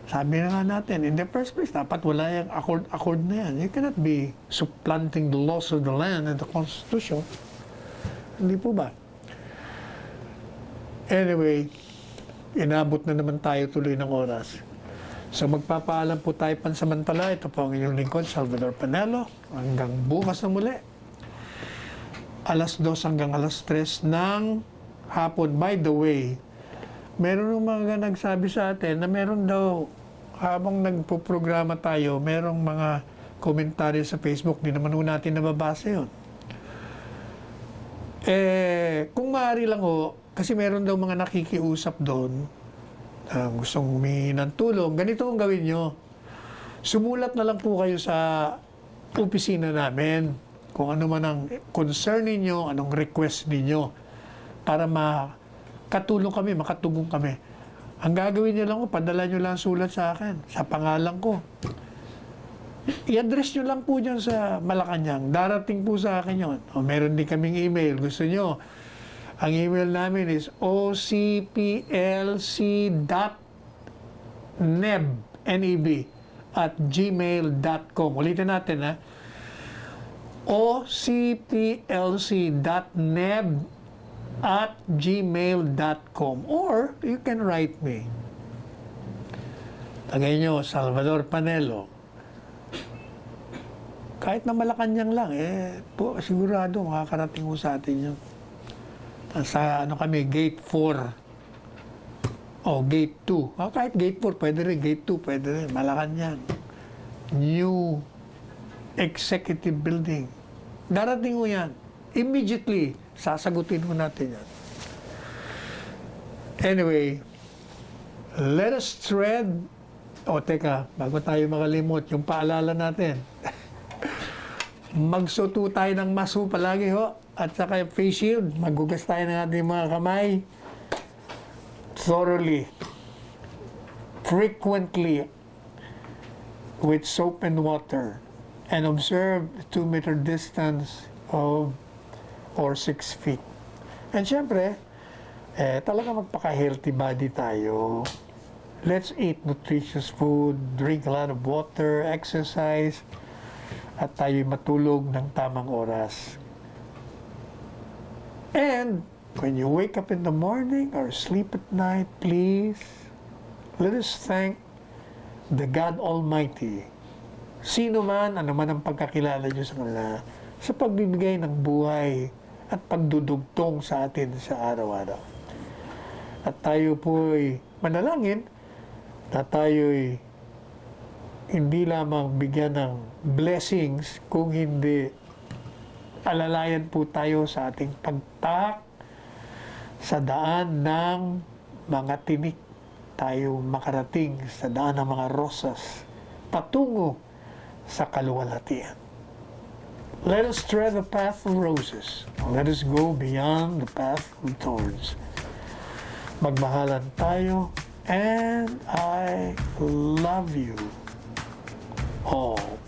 Sabi na nga natin, in the first place, dapat wala yung accord na yan. You cannot be supplanting the laws of the land and the Constitution. Hindi po ba? Anyway, inabot na naman tayo tuloy ng oras. So magpapaalam po tayo pansamantala. Ito po ang inyong lingkod, Salvador Panelo. Hanggang bukas na muli. 2:00 hanggang 3:00 ng hapon. By the way, meron mga nagsabi sa atin na meron daw, habang nagpo-programa tayo, merong mga komentaryo sa Facebook, di naman natin nababasa yun. Kung maaari lang kasi meron daw mga nakikiusap doon, gustong humingi ng tulong, ganito ang gawin nyo. Sumulat na lang po kayo sa opisina namin, kung ano man ang concern ninyo, anong request ninyo, para makatulong kami, makatugong kami. Ang gagawin niyo lang padala niyo lang sulat sa akin, sa pangalan ko. I-address niyo lang po dyan sa Malacanang. Darating po sa akin yun. Meron din kaming email. Gusto niyo, ang email namin is ocplc.neb@gmail.com. Ulitin natin, ocplc.neb@gmail.com, or you can write me. Tagay nyo, Salvador Panelo. Kahit na Malacanang lang, sigurado makakarating ko sa atin yun. Sa kami, Gate 4. Gate 2. Kahit Gate 4, pwede rin. Gate 2, pwede rin. Malacanang. New Executive Building. Darating ko yan. Immediately, sasagutin ko natin yan. Anyway, let us tread. Teka, bago tayo makalimot, yung paalala natin. Magsuto tayo ng maso palagi at saka face shield. Maghugas tayo ng ating mga kamay thoroughly, frequently, with soap and water, and observe the 2-meter distance or 6 feet. And syempre, talaga magpaka-healthy body tayo. Let's eat nutritious food, drink a lot of water, exercise, at tayo'y matulog ng tamang oras. And when you wake up in the morning or sleep at night, please, let us thank the God Almighty. Sino man, ano man ang pagkakilala nyo sa kanila, sa pagbibigay ng buhay at pagdudugtong sa atin sa araw-araw. At tayo po'y manalangin na tayo'y hindi lamang bigyan ng blessings, kung hindi alalayan po tayo sa ating pagtak sa daan ng mga tinik, tayo makarating sa daan ng mga rosas patungo sa kaluwalhatian. Let us tread the path of roses. Let us go beyond the path of thorns. Magmahalan tayo, and I love you all.